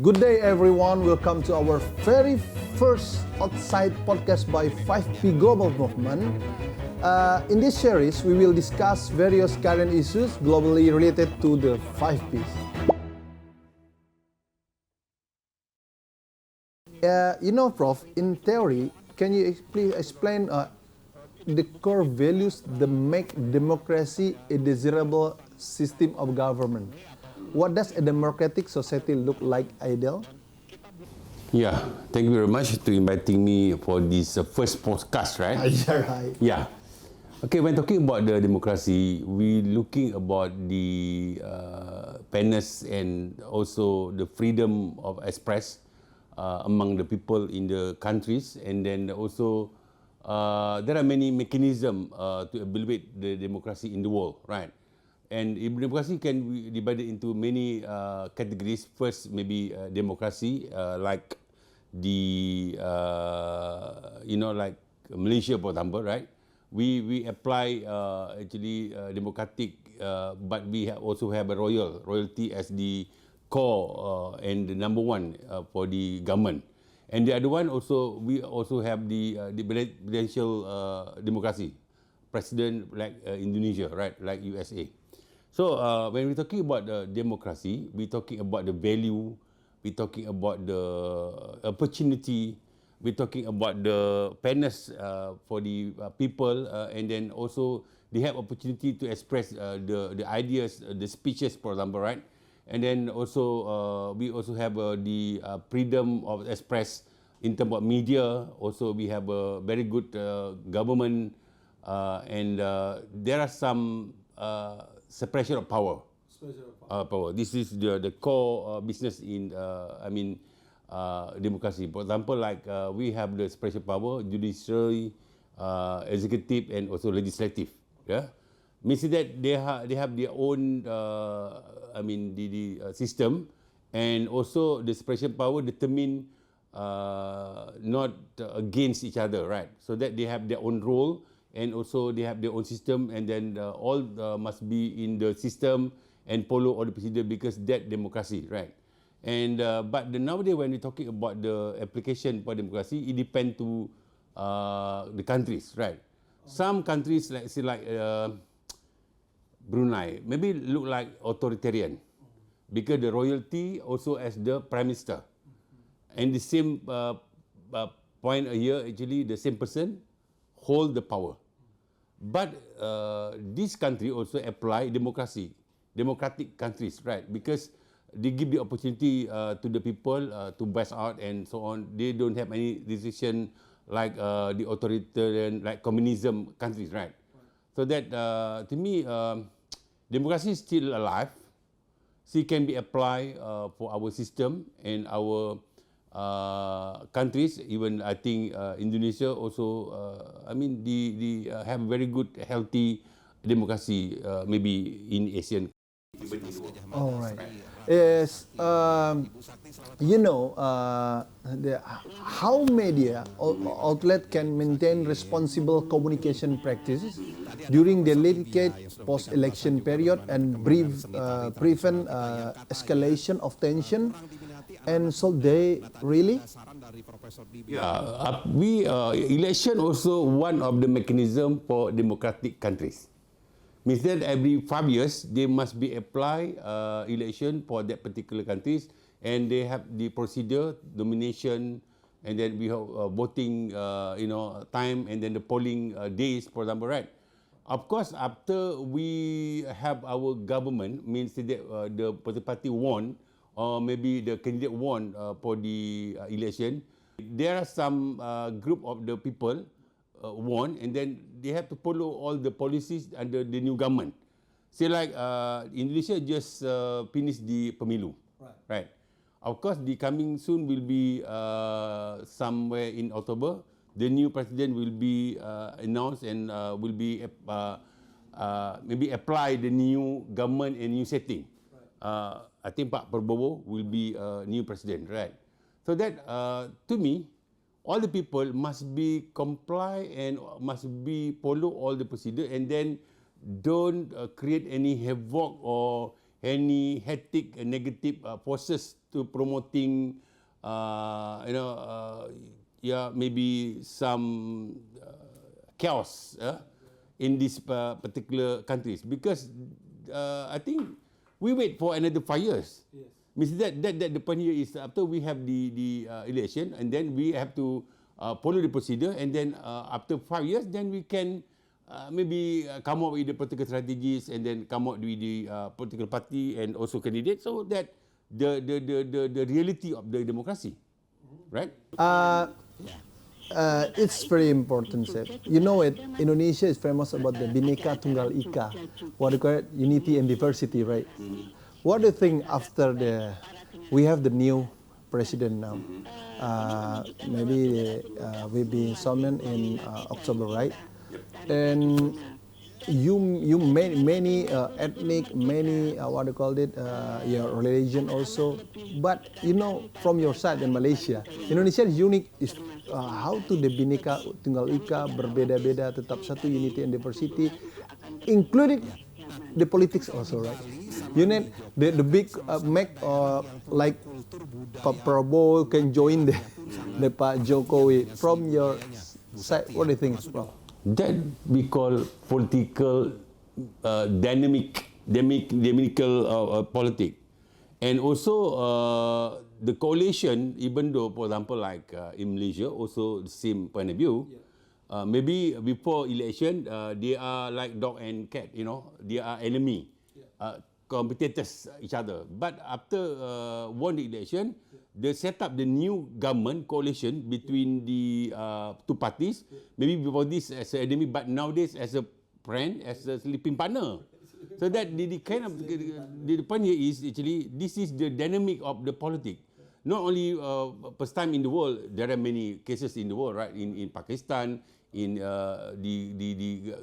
Good day, everyone. Welcome to our very first Outside podcast by 5P Global Movement. In this series, we will discuss various current issues globally related to the 5Ps. Prof, in theory, can you please explain the core values that make democracy a desirable system of government? What does a democratic society look like, ideal? Yeah, thank you very much to inviting me for this first podcast, right? Yeah, right. Yeah. Okay, when talking about the democracy, we looking about the fairness and also the freedom of express among the people in the countries, and then also there are many mechanisms to evaluate the democracy in the world, right? And democracy can be divided into many categories. First, maybe democracy, like the like Malaysia, for example, right? We apply actually democratic, but we also have a royalty as the core and the number one for the government. And the other one also, we also have the presidential democracy, president like Indonesia, right? Like USA. So when we're talking about democracy, we're talking about the value, we're talking about the opportunity, we're talking about the fairness for the people, and then also they have opportunity to express the ideas, the speeches, for example, right? And then also we also have the freedom of express in terms of media. Also, we have a very good government, and there are some separation of power. Power. This is the core business in democracy. For example, like we have the separation of power, judiciary, executive, and also legislative. Yeah, means that they have their own the system, and also the separation of power determine not against each other, right? So that they have their own role, and also they have their own system, and then all must be in the system and follow all the procedure, because that democracy, right? And but nowadays when we're talking about the application for democracy, it depends to the countries, right? Some countries, like say like Brunei, maybe look like authoritarian, because the royalty also as the prime minister, and the same point a year, actually the same person hold the power. But this country also apply democratic countries, right? Because they give the opportunity to the people to voice out and so on. They don't have any decision like the authoritarian, like communism countries, right? So that to me, democracy is still alive. She can be applied for our system and our countries. Even I think Indonesia also, they have very good, healthy democracy, maybe in Asian. All right. Yes, how media outlet can maintain responsible communication practices during the delicate post-election period and prevent escalation of tension. And so they really? Yeah, election also one of the mechanism for democratic countries. Means that every 5 years they must be apply election for that particular countries, and they have the procedure, nomination, and then we have voting, time, and then the polling days, for example, right? Of course, after we have our government, means that the political party won, or maybe the candidate won for the election, there are some group of the people won, and then they have to follow all the policies under the new government. Say like Indonesia just finished the pemilu, right? Of course, the coming soon will be somewhere in October. The new president will be announced, and will be maybe apply the new government and new setting. I think Pak Prabowo will be a new president, right? So that, to me, all the people must be comply and must be follow all the procedure, and then don't create any havoc or any hectic negative forces to promoting, maybe some chaos in these particular countries, because I think we wait for another 5 years. Yes. Means that the point here is after we have the election, and then we have to follow the procedure, and then after 5 years, then we can maybe come up with the political strategies, and then come up with the political party and also candidates, so that the reality of the democracy, right? It's very important, Seth. You know it, Indonesia is famous about the Bhinneka Tunggal Ika, what they call it, unity and diversity, right? What do you think after we have the new president now? Maybe will be summoned in October, right? And you many ethnic, many what do you call it, your religion also. But you know, from your side in Malaysia, Indonesia is unique. Is how to the Bhinneka Tunggal Ika, berbeda-beda tetap satu, unity and diversity, including the politics also, right? You need the big make like Pak Prabowo can join the Pak Jokowi. From your side, what do you think, Prof? That we call political dynamical politics. And also the coalition, even though, for example, like in Malaysia, also the same point of view, maybe before election, they are like dog and cat, they are enemy, competitors each other. But after won the election, they set up the new government coalition between the two parties, maybe before this as an enemy, but nowadays as a friend, as a sleeping partner. So that the kind of the point here is actually this is the dynamic of the politics. Not only first time in the world, there are many cases in the world, right? In Pakistan, in the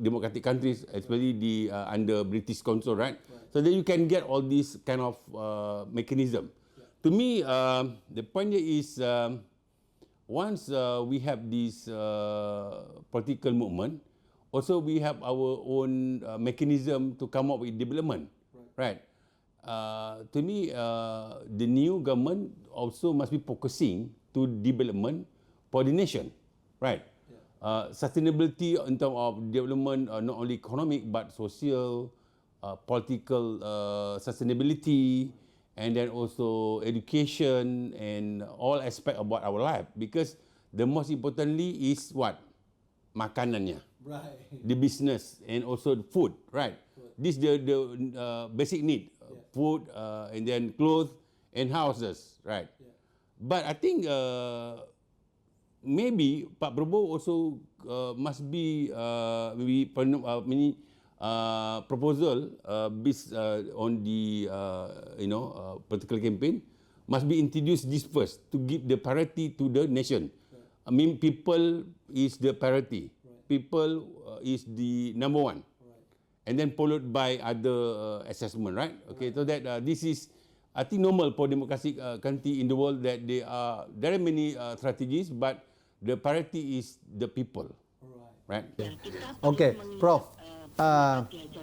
democratic countries, especially the under British control, right? So that you can get all these kind of mechanism. To me, the point here is once we have this political movement, also we have our own mechanism to come up with development, right? To me, the new government also must be focusing to development for the nation, right? Sustainability in terms of development, not only economic but social, political sustainability, and then also education and all aspects about our life. Because the most importantly is what? Makanannya. Right. The business and also the food, right? This is the basic need, food, and then clothes and houses, right? But I think maybe Pak Prabowo also must be maybe many proposal based on the political campaign must be introduced this first to give the priority to the nation. I mean, people is the priority. People is the number one, and then followed by other assessment, right? Okay, so that this is, I think, normal for democratic country in the world, that there are many strategies, but the priority is the people, right? Okay, Prof,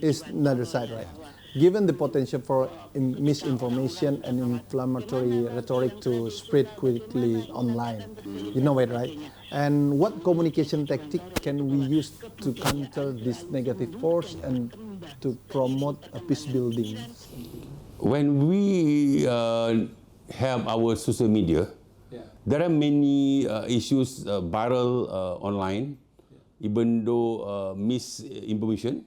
is another side, right? Given the potential for misinformation and inflammatory rhetoric to spread quickly online, you know it, right? And what communication tactic can we use to counter this negative force and to promote a peace building? When we have our social media, there are many issues viral online, even though misinformation,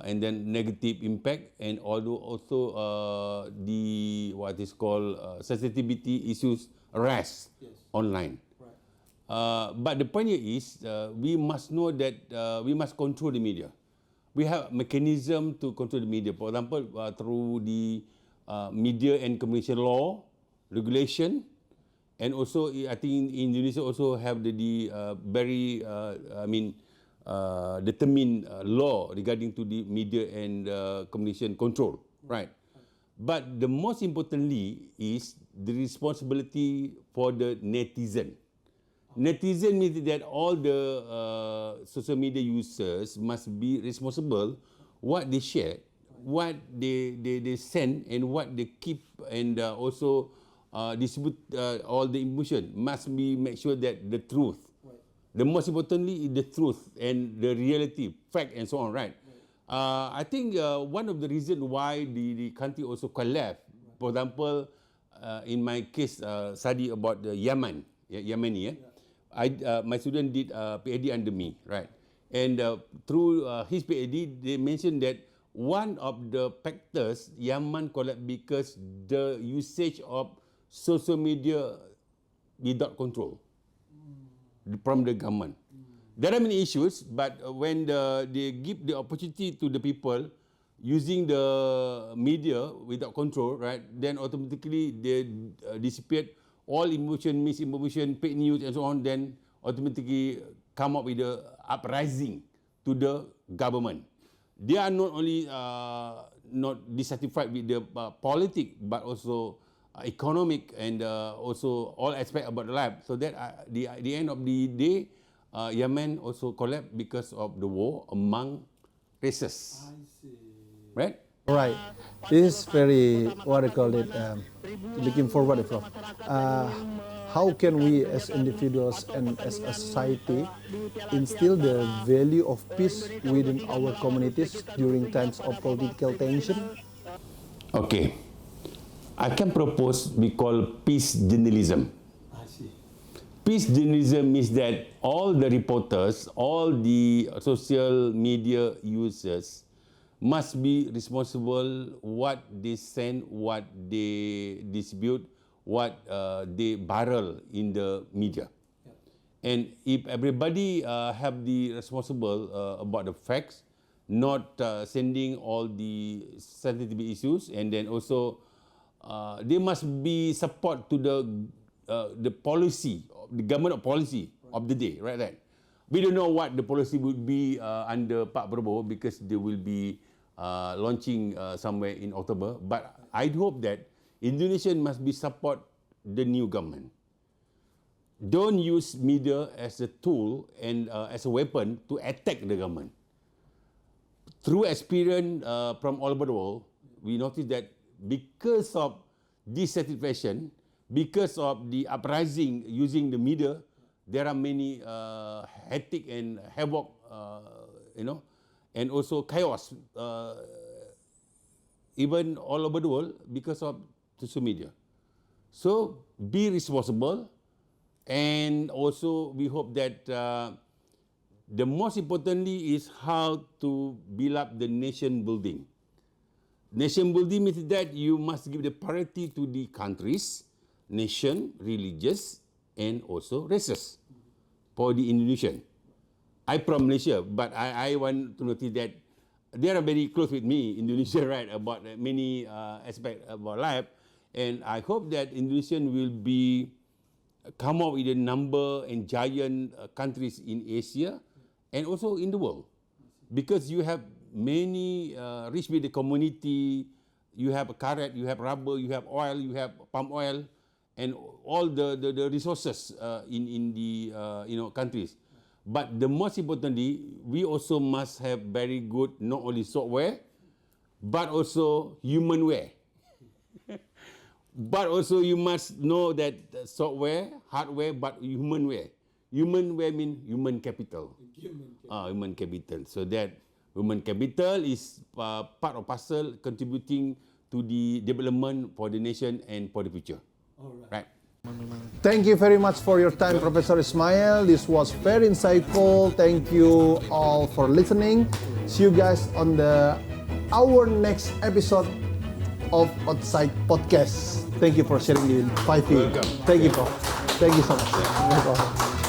and then negative impact, and also the what is called sensitivity issues arise online. But the point here is we must know that we must control the media. We have mechanism to control the media. For example, through the media and communication law, regulation, and also I think in Indonesia also have the very determined law regarding to the media and communication control, right? But the most importantly is the responsibility for the netizen. Netizen means that all the social media users must be responsible what they share, what they send and what they keep, and also distribute all the information must be make sure that the truth. The most importantly is the truth and the reality, fact and so on, right? I think one of the reasons why the country also collapsed, for example, in my case, study about the Yemeni, my student did PhD under me, right? And through his PhD, they mentioned that one of the factors Yemen collapsed because the usage of social media without control from the government. There are many issues, but when they give the opportunity to the people using the media without control, right, then automatically they dissipate all emotion, misinformation, fake news and so on, then automatically come up with the uprising to the government. They are not only not dissatisfied with the politics, but also economic and also all aspects about life. So that the end of the day, Yemen also collapsed because of the war among races. I see. Right? Right. This is very, what I call it, looking forward, Prof. How can we as individuals and as a society instill the value of peace within our communities during times of political tension? Okay. I can propose we call peace journalism. I see. Peace journalism means that all the reporters, all the social media users must be responsible what they send, what they distribute, what they barrel in the media. Yep. And if everybody have the responsible about the facts, not sending all the sensitive issues, and then also they must be support to the policy, the government policy of the day, right? We don't know what the policy would be under Pak Prabowo because they will be launching somewhere in October. But I hope that Indonesian must be support the new government. Don't use media as a tool and as a weapon to attack the government. Through experience from all over the world, we notice that because of dissatisfaction, because of the uprising using the media, there are many hectic and havoc, and also chaos, even all over the world because of social media. So be responsible, and also we hope that the most importantly is how to build up the nation building. Nation building means that you must give the priority to the countries, nation, religious, and also races for the Indonesian. I'm from Malaysia, but I want to notice that they are very close with me, Indonesia, right, about many aspects about life. And I hope that Indonesian will be come up with a number and giant countries in Asia and also in the world. Because you have many rich with the community, you have carrot, you have rubber, you have oil, you have palm oil, and all the resources in the countries. But the most importantly, we also must have very good not only software, but also humanware. But also you must know that software, hardware, but humanware. Humanware means human capital. Human capital. So that human capital is part of parcel contributing to the development for the nation and for the future. All right. Right. Thank you very much for your time, Professor Ismail. This was very insightful. Thank you all for listening. See you guys on our next episode of Outside Podcast. Thank you for sharing the 5 years. Welcome. Thank you, Prof. Thank you so much. No problem.